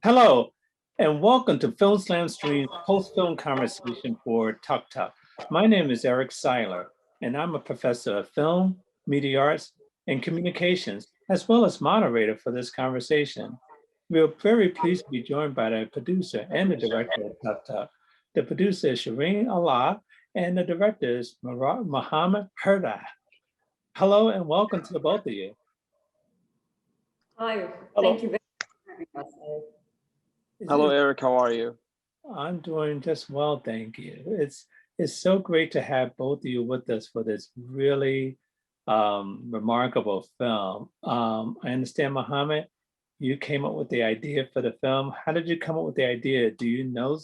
Hello, and welcome to FilmSlam Stream's post-film conversation for TUKTUK. My name is Eric Siler, and I'm a professor of film, media arts, and communications, as well as moderator for this conversation. We are very pleased to be joined by the producer and the director of TUKTUK. The producer is Sherine Alaa, and the director is Mohamed. Hello, and welcome to the both of you. Hi, Hello. thank you very much for having us. Hello, Eric. How are you? I'm doing just well, thank you. It's so great to have both of you with us for this really remarkable film. I understand, Mohamed, you came up with the idea for the film. How did you come up with the idea? Do you know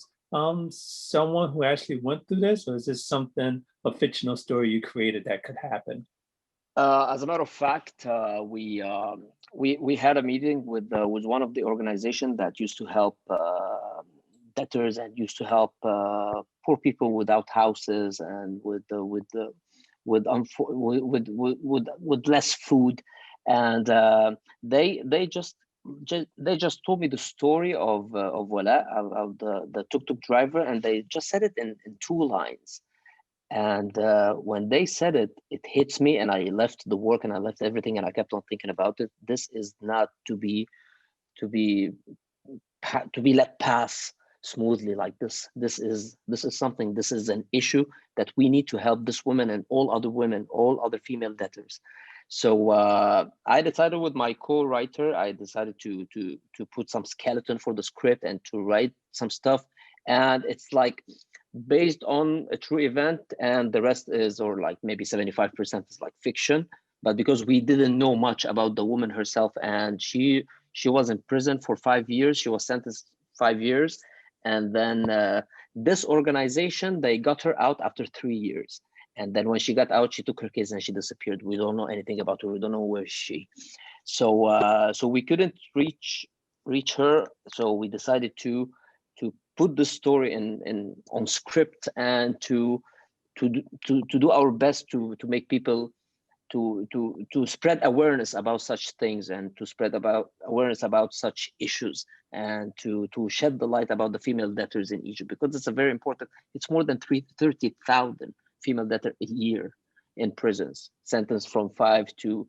someone who actually went through this, or is this something, a fictional story you created that could happen? As a matter of fact, we had a meeting with one of the organizations that used to help debtors and used to help poor people without houses and with less food, and they just told me the story of Wala, of the tuk-tuk driver, and they just said it in 2 lines. And when they said it, it hits me, and I left the work and I left everything, and I kept on thinking about it. This is not to be let pass smoothly like this. This is something. This is an issue that we need to help this woman and all other women, all other female debtors. So I decided with my co-writer, I decided to put some skeleton for the script and to write some stuff, and it's like based on a true event, and the rest is, or like maybe 75% is like fiction. But because we didn't know much about the woman herself, and she was in prison for 5 years, she was sentenced 5 years, and then this organization, they got her out after 3 years. And then when she got out, she took her kids and she disappeared. We don't know anything about her. We don't know where she. So we couldn't reach her. So we decided to put the story on script and to do our best to make people to spread awareness about such things, and to spread awareness about such issues, and to shed the light about the female debtors in Egypt, because it's a very important. It's more than 30,000 female debtors a year in prisons, sentenced from 5 to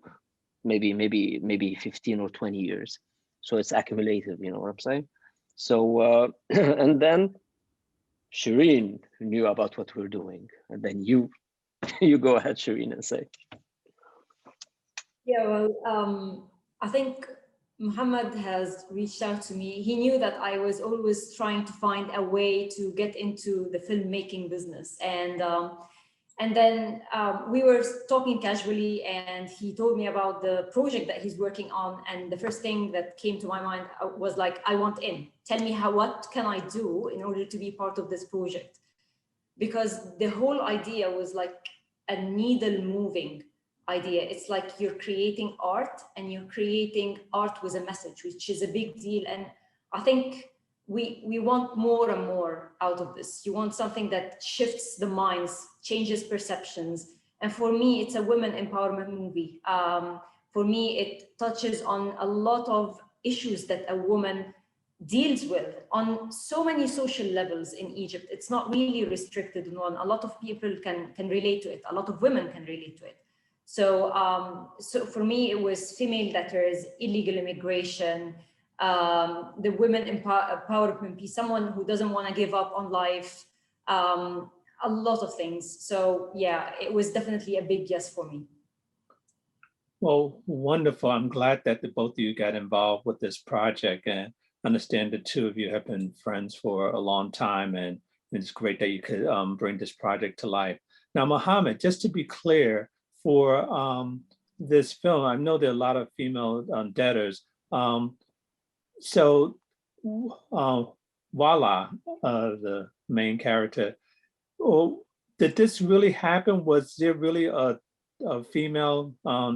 maybe 15 or 20 years. So it's accumulative, you know what I'm saying? So and then Shireen knew about what we're doing, and then you go ahead, Shireen, and say. Yeah, well, I think Mohammed has reached out to me. He knew that I was always trying to find a way to get into the filmmaking business, and then we were talking casually, and he told me about the project that he's working on. And the first thing that came to my mind was like, I want in. Tell me what can I do in order to be part of this project? Because the whole idea was like a needle moving idea. It's like you're creating art, and you're creating art with a message, which is a big deal. And I think we want more and more out of this. You want something that shifts the minds, changes perceptions. And for me, it's a women empowerment movie. For me, it touches on a lot of issues that a woman deals with on so many social levels in Egypt. It's not really restricted in one. A lot of people can relate to it. A lot of women can relate to it. So, so for me, it was female debtors, illegal immigration, the women empowerment piece, someone who doesn't want to give up on life, a lot of things. So yeah, it was definitely a big yes for me. Well, wonderful. I'm glad that the both of you got involved with this project, and understand the two of you have been friends for a long time, and it's great that you could bring this project to life. Now, Mohamed, just to be clear, for this film, I know there are a lot of female debtors. So Wala, the main character, did this really happen? Was there really a female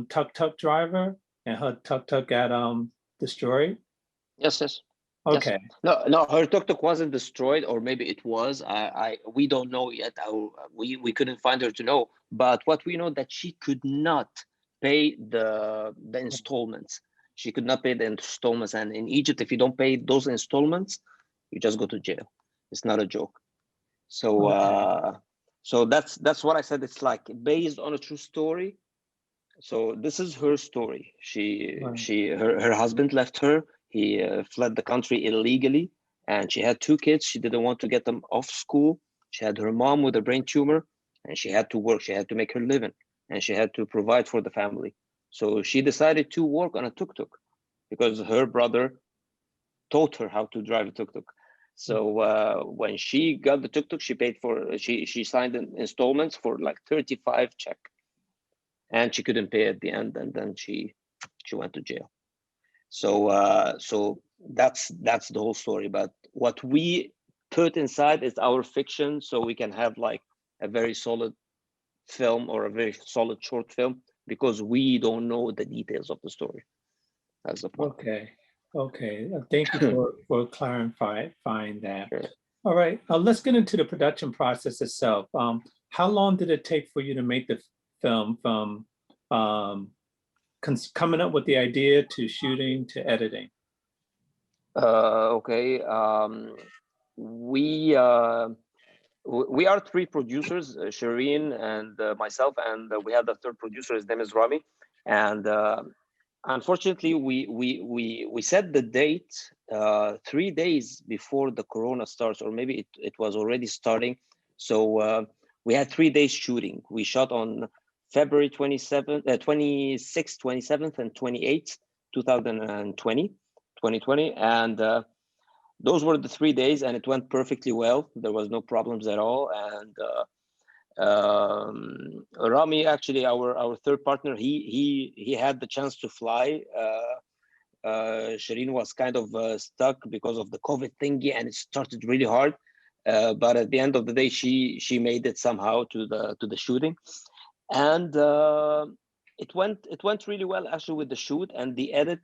tuk-tuk driver, and her tuk-tuk got destroyed? Yes. Okay. Yes. No, her tuk-tuk wasn't destroyed, or maybe it was. We don't know yet. We couldn't find her to know. But what we know, that she could not pay the installments. She could not pay the installments. And in Egypt, if you don't pay those installments, you just go to jail. It's not a joke. So so that's what I said. It's like based on a true story. So this is her story. Her husband left her. He fled the country illegally, and she had 2 kids. She didn't want to get them off school. She had her mom with a brain tumor, and she had to work. She had to make her living, and she had to provide for the family. So she decided to work on a tuk-tuk because her brother taught her how to drive a tuk-tuk. So when she got the tuk-tuk, she paid for, she signed in installments for like 35 check, and she couldn't pay at the end, and then she went to jail. So so that's the whole story. But what we put inside is our fiction, so we can have like a very solid film or a very solid short film, because we don't know the details of the story. That's the point. Okay. Thank you for clarifying that. Sure. All right, let's get into the production process itself. How long did it take for you to make the film from coming up with the idea to shooting to editing? Okay. We are 3 producers, Shireen and myself, and we have the 3rd producer. His name is Rami. And unfortunately, we set the date 3 days before the corona starts, or maybe it was already starting. So we had 3 days shooting. We shot on February 26th, 27th, and 28th, 2020. And those were the 3 days, and it went perfectly well. There was no problems at all. And Rami, actually our 3rd partner, he had the chance to fly. Shireen was kind of stuck because of the COVID thingy, and it started really hard. But at the end of the day, she made it somehow to the shooting, and it went really well actually with the shoot and the edit,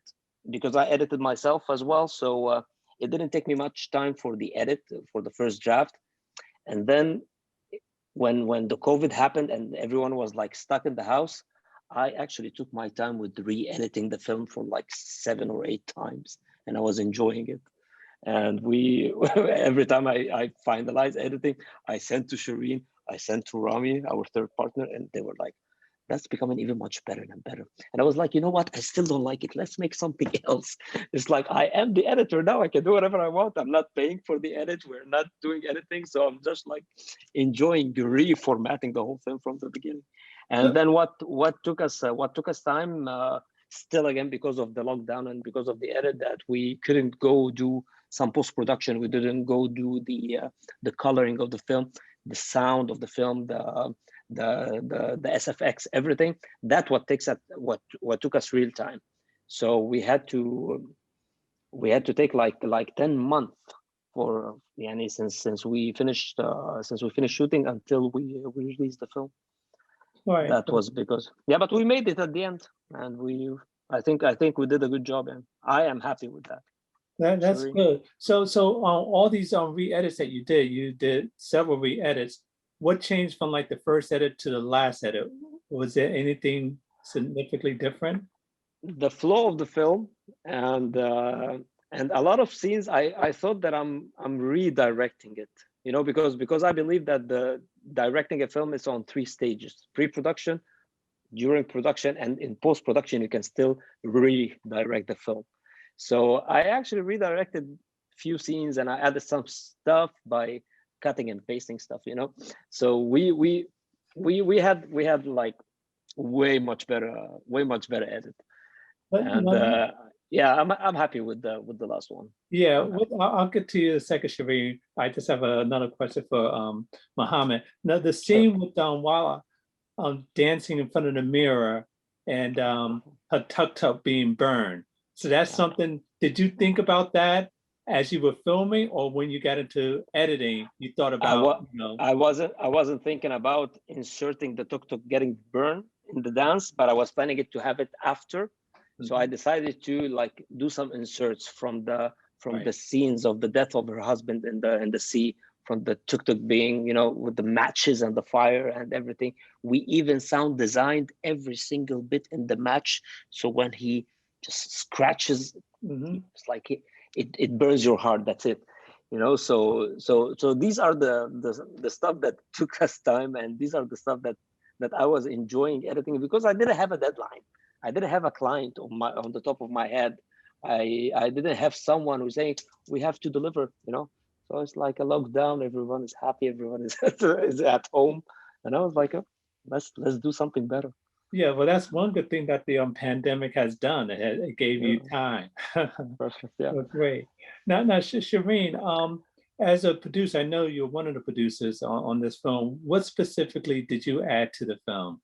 because I edited myself as well. So it didn't take me much time for the edit, for the first draft. And then when the COVID happened and everyone was like stuck in the house, I actually took my time with re-editing the film for like 7 or 8 times, and I was enjoying it. And we every time I finalized editing, I sent to Shireen, I sent to Rami, our 3rd partner, and they were like, that's becoming even much better and better. And I was like, you know what? I still don't like it. Let's make something else. It's like, I am the editor now. I can do whatever I want. I'm not paying for the edit. We're not doing anything. So I'm just like enjoying reformatting the whole film from the beginning. And then what took us time, still again, because of the lockdown and because of the edit, that we couldn't go do some post-production. We didn't go do the coloring of the film, the sound of the film, the SFX, everything. That what took us real time. So we had to take like 10 months for since we finished shooting until we released the film. Right. That was because but we made it at the end, and I think we did a good job, and I am happy with that. That's good. So all these re-edits that you did several re-edits. What changed from like the first edit to the last edit? Was there anything significantly different? The flow of the film, and a lot of scenes, I thought that I'm redirecting it, because I believe that the directing a film is on 3 stages: pre-production, during production, and in post-production you can still redirect the film. So I actually redirected a few scenes, and I added some stuff by cutting and pasting stuff, So we had like way much better edit. And I'm happy with the last one. Yeah, I'll get to you in a second, Shireen. I just have another question for Mohamed. Now the scene with Wala dancing in front of the mirror and her tuk-tuk being burned. So that's something, did you think about that as you were filming, or when you got into editing, you thought about, I wasn't thinking about inserting the tuk-tuk getting burned in the dance, but I was planning it to have it after. So I decided to like do some inserts from the scenes of the death of her husband in the sea, from the tuk-tuk being, with the matches and the fire and everything. We even sound designed every single bit in the match. So when he just scratches. Mm-hmm. It's like it burns your heart. That's it. So these are the stuff that took us time, and these are the stuff that I was enjoying editing, because I didn't have a deadline. I didn't have a client on the top of my head. I didn't have someone who's saying we have to deliver. So it's like a lockdown. Everyone is happy. Everyone is is at home, and I was like, oh, let's do something better. Yeah, well, that's one good thing that the pandemic has done. It gave you time. Perfect. Yeah. Well, great. Now, Shireen, as a producer, I know you're one of the producers on this film. What specifically did you add to the film?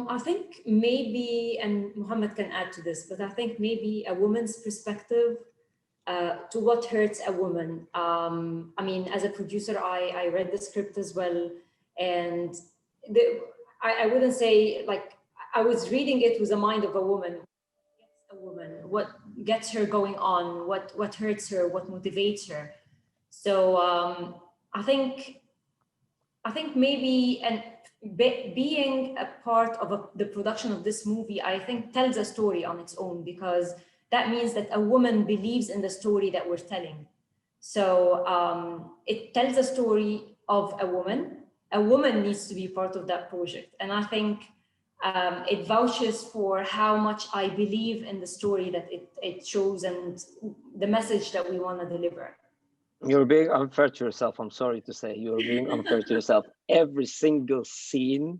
I think maybe, and Mohammed can add to this, but I think maybe a woman's perspective to what hurts a woman. I mean, as a producer, I read the script as well, and I wouldn't say like I was reading it with the mind of a woman. What gets her going on, what hurts her, what motivates her. So I think maybe, and being a part of the production of this movie, I think tells a story on its own, because that means that a woman believes in the story that we're telling. So it tells a story of a woman. A woman needs to be part of that project. And I think it vouches for how much I believe in the story that it shows and the message that we want to deliver. You're being unfair to yourself. I'm sorry to say, you're being unfair to yourself. Every single scene,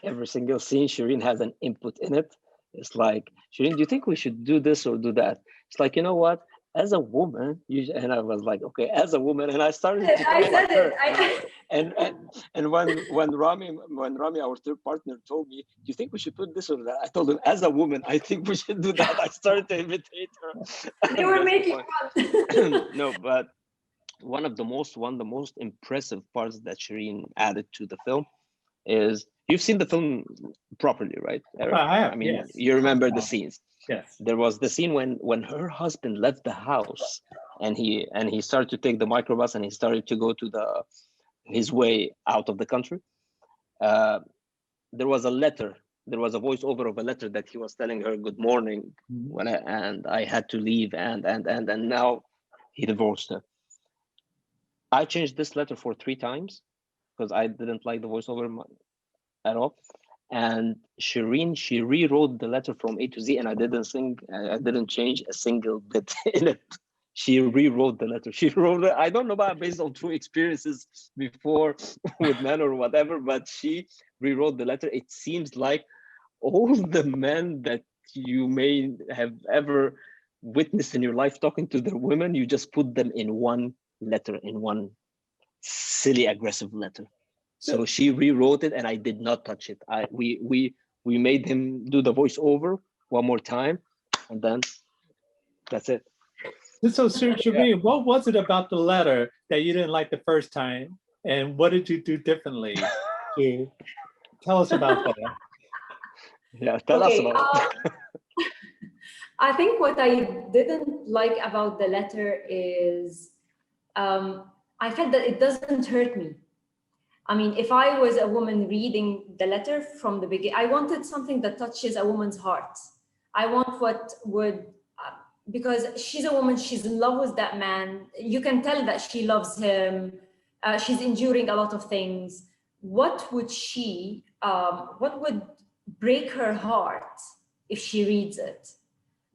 Shireen has an input in it. It's like, Shireen, do you think we should do this or do that? It's like, you know what? As a woman, and I was like, okay, as a woman, and I started to talk like her. And when Rami, our third partner, told me, do you think we should put this or that? I told him, as a woman, I think we should do that. I started to imitate her. They were making fun. No, but one of the most impressive parts that Shireen added to the film is, you've seen the film properly, right, Eric? I have. I mean, yes. You remember the scenes. Yes. There was the scene when her husband left the house, and he started to take the microbus, and he started to go to his way out of the country. There was a letter. There was a voiceover of a letter that he was telling her, good morning, and I had to leave, and now he divorced her. I changed this letter for 3 times because I didn't like the voiceover at all. And Shireen, she rewrote the letter from A to Z, and I didn't change a single bit in it. She rewrote the letter. She wrote it, I don't know about based on true experiences before with men or whatever, but she rewrote the letter. It seems like all the men that you may have ever witnessed in your life talking to their women, you just put them in one letter, in one silly aggressive letter. So she rewrote it, and I did not touch it. We made him do the voiceover one more time, and then that's it. So Shireen, what was it about the letter that you didn't like the first time, and what did you do differently? Tell us about that. Yeah, tell us about it. I think what I didn't like about the letter is I felt that it doesn't hurt me. I mean, if I was a woman reading the letter from the beginning, I wanted something that touches a woman's heart. I want what would, because she's a woman, she's in love with that man. You can tell that she loves him. She's enduring a lot of things. What would break her heart if she reads it?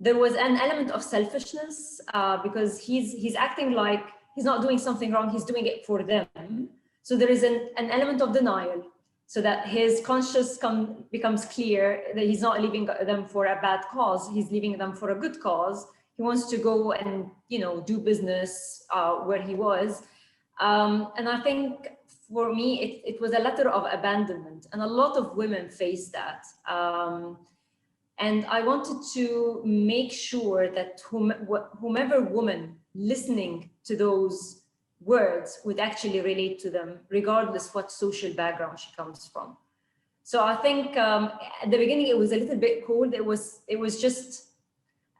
There was an element of selfishness because he's acting like he's not doing something wrong, he's doing it for them. So there is an element of denial, so that his conscience becomes clear that he's not leaving them for a bad cause, he's leaving them for a good cause. He wants to go and do business where he was. And I think for me, it was a letter of abandonment, and a lot of women face that. And I wanted to make sure that whomever woman listening to those words would actually relate to them, regardless what social background she comes from. So I think at the beginning it was a little bit cold. It was just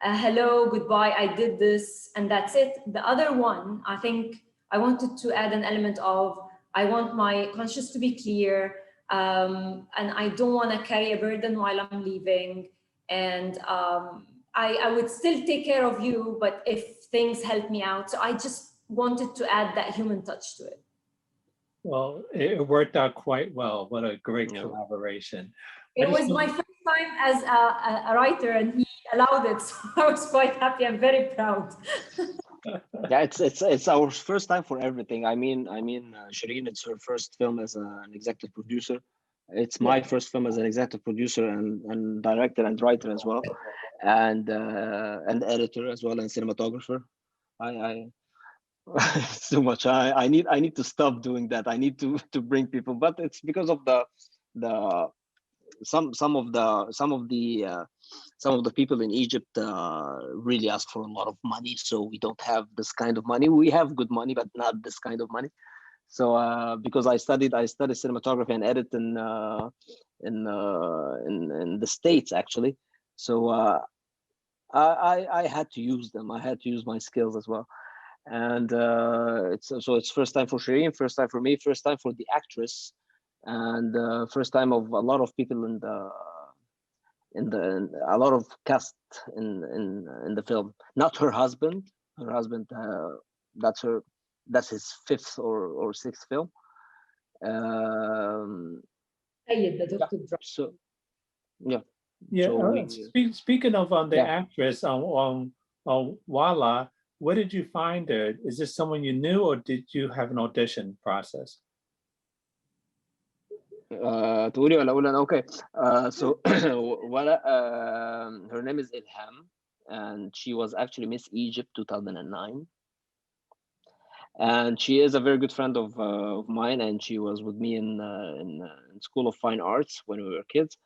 a hello, goodbye, I did this, and that's it. The other one, I think I wanted to add an element of, I want my conscience to be clear. and I don't want to carry a burden while I'm leaving. And I would still take care of you, but if things help me out. So I just wanted to add that human touch to it. Well, it worked out quite well. What a great collaboration. It was my first time as a writer, and he allowed it, so I was quite happy. I'm very proud. Yeah, it's our first time for everything. I mean, Shireen, it's her first film as an executive producer. It's my first film as an executive producer and director and writer as well, and editor as well, and cinematographer. I it's too much. I need to stop doing that. I need to bring people, but it's because of the some of the people in Egypt really ask for a lot of money, so we don't have this kind of money. We have good money, but not this kind of money. So because I studied cinematography and edit in the States actually. So I had to use them. I had to use my skills as well. And it's first time for Shireen, first time for me, first time for the actress, and first time of a lot of people in a lot of cast in the film. Not her husband. Her husband, that's his fifth or sixth film. So yeah. Yeah. So speaking of the yeah. actress on Wala, what did you find her? Is this someone you knew, or did you have an audition process? تقولي ولا اقول انا؟ okay. So ولا her name is Ilham, and she was actually Miss Egypt 2009, and she is a very good friend of mine, and she was with me in School of Fine Arts when we were kids.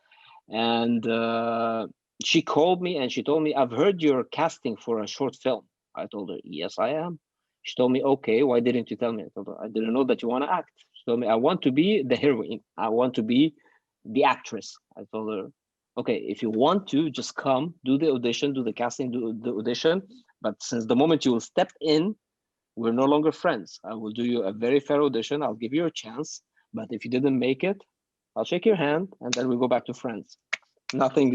And she called me and she told me, I've heard you're casting for a short film. I told her, yes, I am. She told me, okay, why didn't you tell me? I told her, I didn't know that you want to act. She told me, I want to be the heroine. I want to be the actress. I told her, okay, if you want to, just come, do the audition, do the casting, do the audition. But since the moment you will step in, we're no longer friends. I will do you a very fair audition. I'll give you a chance. But if you didn't make it, I'll shake your hand and then we go back to friends. Nothing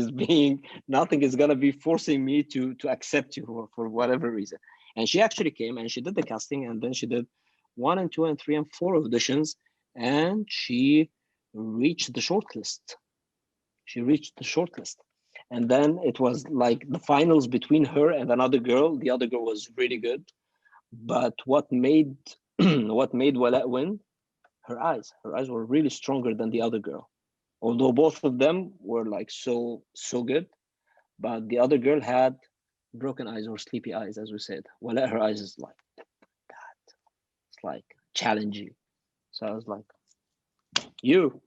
is gonna be forcing me to accept you for whatever reason. And she actually came and she did the casting, and then she did 1 and 2 and 3 and 4 auditions, and she reached the shortlist. And then it was like the finals between her and another girl. The other girl was really good, but what made Wala win? Her eyes were really stronger than the other girl, although both of them were like so good. But the other girl had broken eyes or sleepy eyes, as we said. Well, her eyes is like that. It's like challenging. So I was like, you.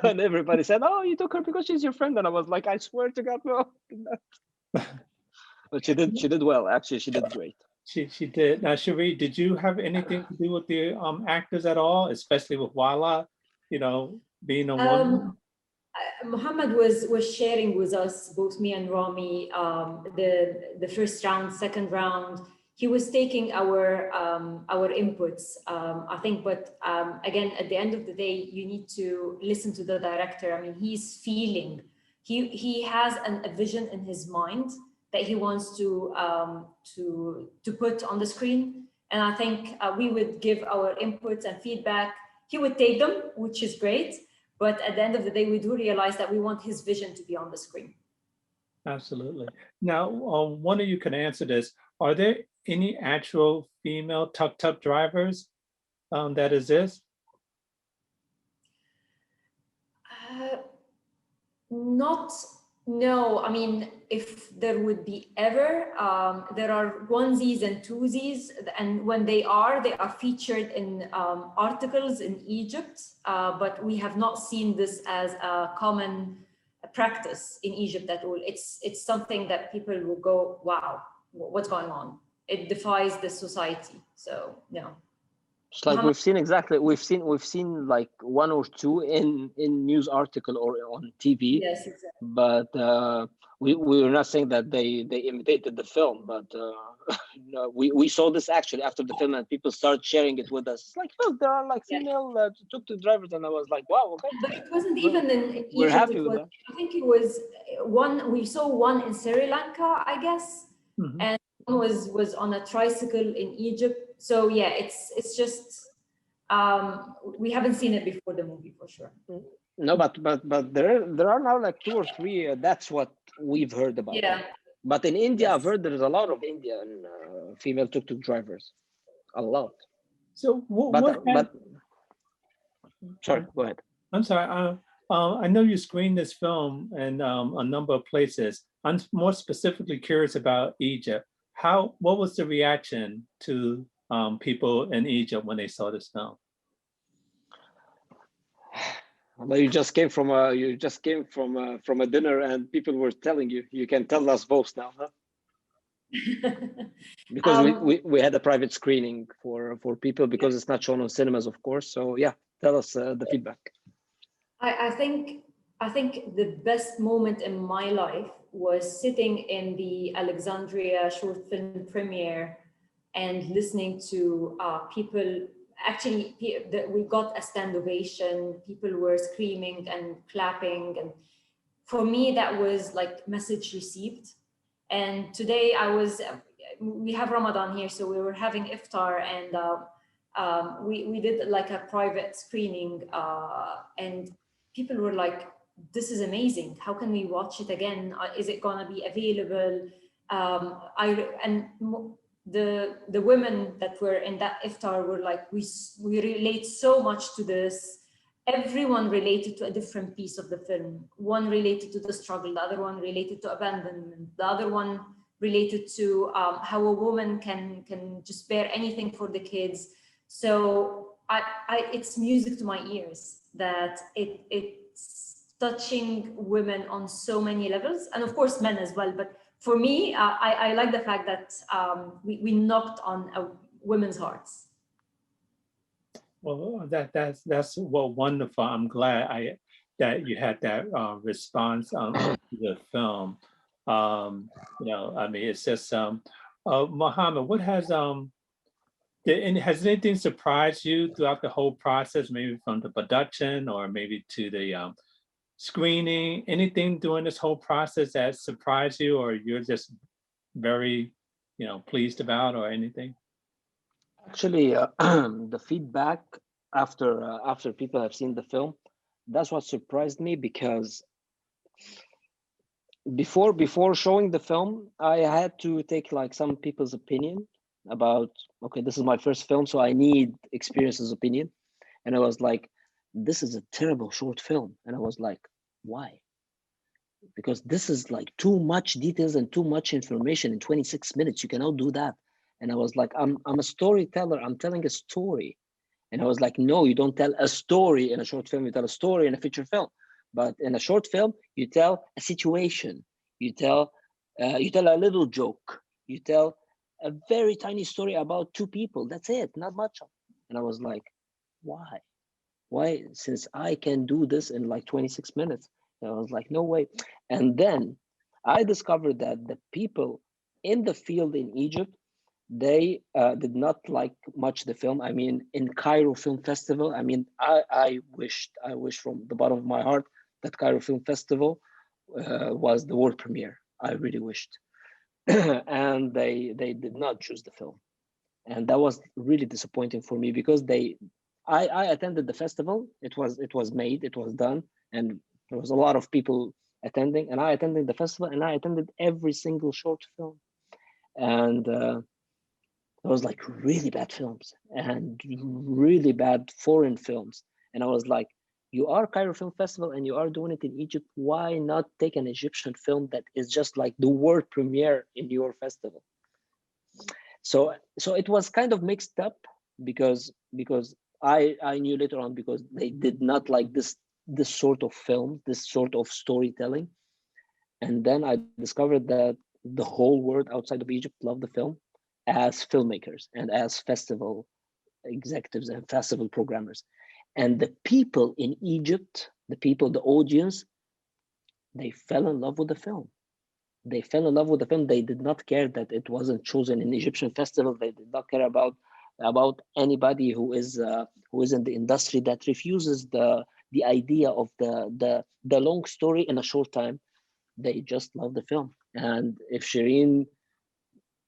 And everybody said, oh, you took her because she's your friend. And I was like, I swear to God, no. But she did well. Actually, she did great. She did. Now, Shireen, did you have anything to do with the actors at all, especially with Wala, being a woman? Mohamed was sharing with us, both me and Rami, the first round, second round. He was taking our inputs, I think. But again, at the end of the day, you need to listen to the director. I mean, he's feeling. He has a vision in his mind that he wants to put on the screen. And I think we would give our inputs and feedback. He would take them, which is great. But at the end of the day, we do realize that we want his vision to be on the screen. Absolutely. Now, one of you can answer this. Are there any actual female tuk-tuk drivers that exist? No, I mean, if there would be ever, there are onesies and twosies, and when they are featured in articles in Egypt, but we have not seen this as a common practice in Egypt at all. It's something that people will go, wow, what's going on? It defies the society, so no. It's like we've seen like one or two in news article or on TV. Yes, exactly. But we're not saying that they imitated the film, but no, we saw this actually after the film, and people started sharing it with us. It's like, look, there are like female tuk-tuk drivers, and I was like, wow, okay. But it wasn't even in We're Egypt. happy It with was, that. I think it was one, we saw one in Sri Lanka, I guess, and one was on a tricycle in Egypt. So yeah, it's just, we haven't seen it before the movie for sure. No, but there are now like 2 or 3. That's what we've heard about. Yeah. But in India, Yes. I've heard there's a lot of Indian female tuk-tuk drivers, a lot. So sorry, go ahead. I'm sorry. I know you screened this film in a number of places. I'm more specifically curious about Egypt. What was the reaction to people in Egypt when they saw this film? Well, you just came from a dinner, and people were telling you. You can tell us both now, huh? Because we had a private screening for people, because it's not shown on cinemas, of course. So yeah, tell us the feedback. I think the best moment in my life was sitting in the Alexandria short film premiere and listening to people. Actually, we got a stand ovation. People were screaming and clapping, and for me that was like message received. And today we have Ramadan here, so we were having iftar, and we did like a private screening, and people were like, "This is amazing! How can we watch it again? Is it gonna be available?" The women that were in that iftar were like, we relate so much to this. Everyone related to a different piece of the film. One related to the struggle, the other one related to abandonment, the other one related to how a woman can just bear anything for the kids. So it's music to my ears that it's touching women on so many levels, and of course men as well. But for me, I like the fact that we knocked on women's hearts. Well, that's well wonderful. I'm glad that you had that response to the film. I mean, it's just Mohamed, what has anything surprised you throughout the whole process? Maybe from the production, or maybe to the screening. Anything during this whole process that surprised you, or you're just very, pleased about, or anything? Actually, the feedback after people have seen the film, that's what surprised me, because before showing the film, I had to take like some people's opinion about, okay, this is my first film, so I need experience's opinion. And I was like, this is a terrible short film. And I was like, why? Because this is like too much details and too much information in 26 minutes. You cannot do that. And I was like, I'm a storyteller. I'm telling a story. And I was like, no, you don't tell a story in a short film. You tell a story in a feature film. But in a short film, you tell a situation. You tell a little joke. You tell a very tiny story about 2 people. That's it, not much. And I was like, why? Why? Since I can do this in like 26 minutes. And I was like, no way. And then I discovered that the people in the field in Egypt, they did not like much the film. I mean, in Cairo Film Festival, I mean, I wish from the bottom of my heart that Cairo Film Festival was the world premiere. I really wished. And they did not choose the film. And that was really disappointing for me, because I attended the festival. It was made, it was done, and there was a lot of people attending, and I attended the festival, and I attended every single short film. And it was like really bad films and really bad foreign films. And I was like, you are Cairo Film Festival and you are doing it in Egypt. Why not take an Egyptian film that is just like the world premiere in your festival? So it was kind of mixed up, because I knew later on, because they did not like this sort of film, this sort of storytelling. And then I discovered that the whole world outside of Egypt loved the film as filmmakers and as festival executives and festival programmers. And the people in Egypt, the audience, they fell in love with the film. They fell in love with the film. They did not care that it wasn't chosen in Egyptian festival. They did not care about anybody who is in the industry that refuses the idea of the long story in a short time. They just love the film. And if Shireen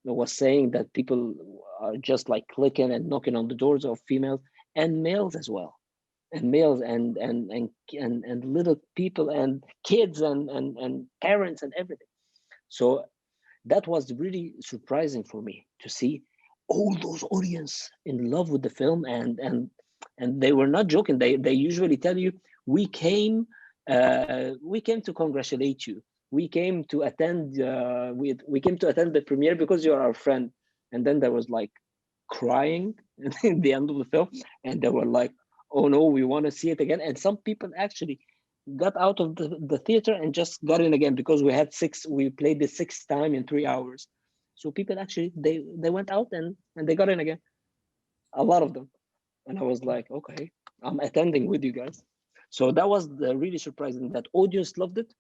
was saying that people are just like clicking and knocking on the doors of females and males as well, and males and little people and kids and parents and everything. So that was really surprising for me to see all those audience in love with the film, and they were not joking. They usually tell you, we came to congratulate you. We came to attend we came to attend the premiere because you're our friend. And then there was like crying in the end of the film, and they were like, oh no, we want to see it again. And some people actually got out of the theater and just got in again, because we played the sixth time in 3 hours. So people actually, they went out and they got in again, a lot of them. And I was like, okay, I'm attending with you guys. So that was really surprising, that audience loved it.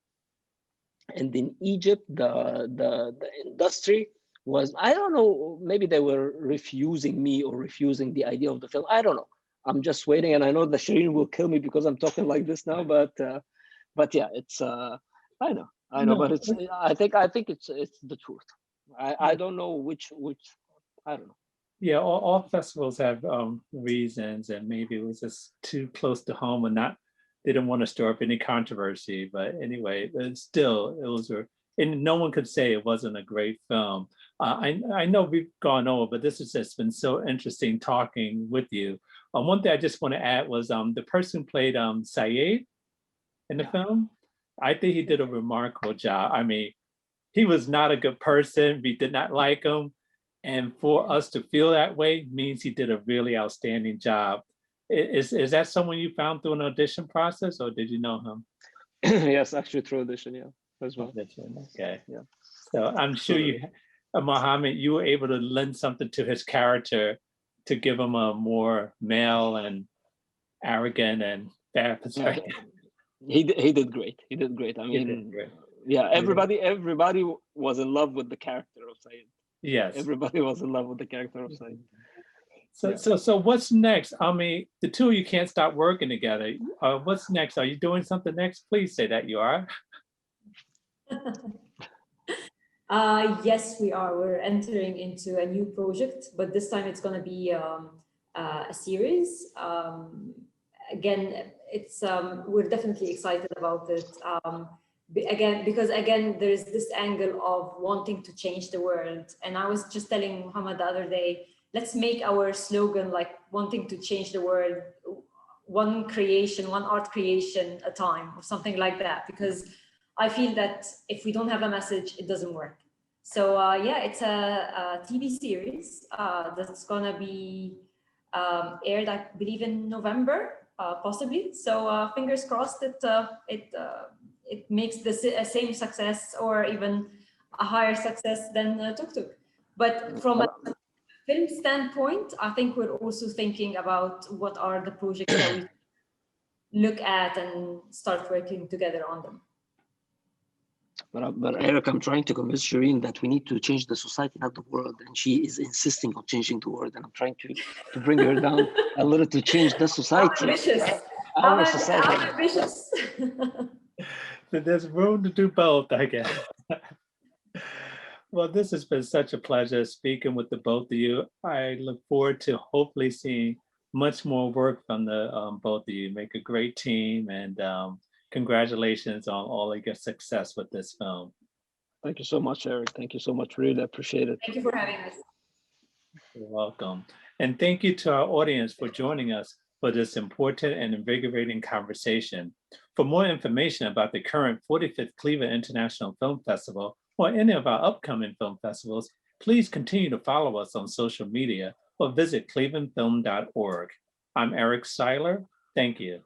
And in Egypt, the industry was, I don't know, maybe they were refusing me or refusing the idea of the film. I don't know. I'm just waiting, and I know that Shireen will kill me because I'm talking like this now. But yeah, it's I know, but it's I think it's the truth. I don't know which I don't know. Yeah, all festivals have reasons, and maybe it was just too close to home and they didn't want to stir up any controversy. But anyway, still, it was, and no one could say it wasn't a great film. I know we've gone over, but this has just been so interesting talking with you. One thing I just want to add was the person who played Saeed in the film. I think he did a remarkable job. I mean, he was not a good person. We did not like him. And for us to feel that way means he did a really outstanding job. Is that someone you found through an audition process, or did you know him? Yes, actually through audition, yeah, as well. Audition, okay. Yeah. So I'm sure Mohamed, you were able to lend something to his character to give him a more male and arrogant and bad perspective. He did great. He did great. I mean, yeah, everybody was in love with the character of Saeed. Yes. Everybody was in love with the character of Saeed. So what's next? I mean, the two of you can't stop working together. What's next? Are you doing something next? Please say that you are. Yes, we are. We're entering into a new project, but this time it's going to be a series. Again, it's we're definitely excited about it. Because there's this angle of wanting to change the world. And I was just telling Mohamed the other day, let's make our slogan like wanting to change the world, one art creation a time, or something like that. Because I feel that if we don't have a message, it doesn't work. So yeah, it's a TV series that's gonna be aired, I believe, in November, possibly. So fingers crossed that it makes the same success or even a higher success than TUKTUK. But from a film standpoint, I think we're also thinking about what are the projects that we look at and start working together on them. But Eric, I'm trying to convince Shireen that we need to change the society, not the world. And she is insisting on changing the world. And I'm trying to bring her down a little to change the society. I'm ambitious. There's room to do both, I guess. Well, this has been such a pleasure speaking with the both of you. I look forward to hopefully seeing much more work from the both of you. Make a great team, and congratulations on all of your success with this film. Thank you so much, Eric. Thank you so much. Really appreciate it. Thank you for having us. You're welcome. And thank you to our audience for joining us for this important and invigorating conversation. For more information about the current 45th Cleveland International Film Festival or any of our upcoming film festivals, please continue to follow us on social media or visit clevelandfilm.org. I'm Eric Siler. Thank you.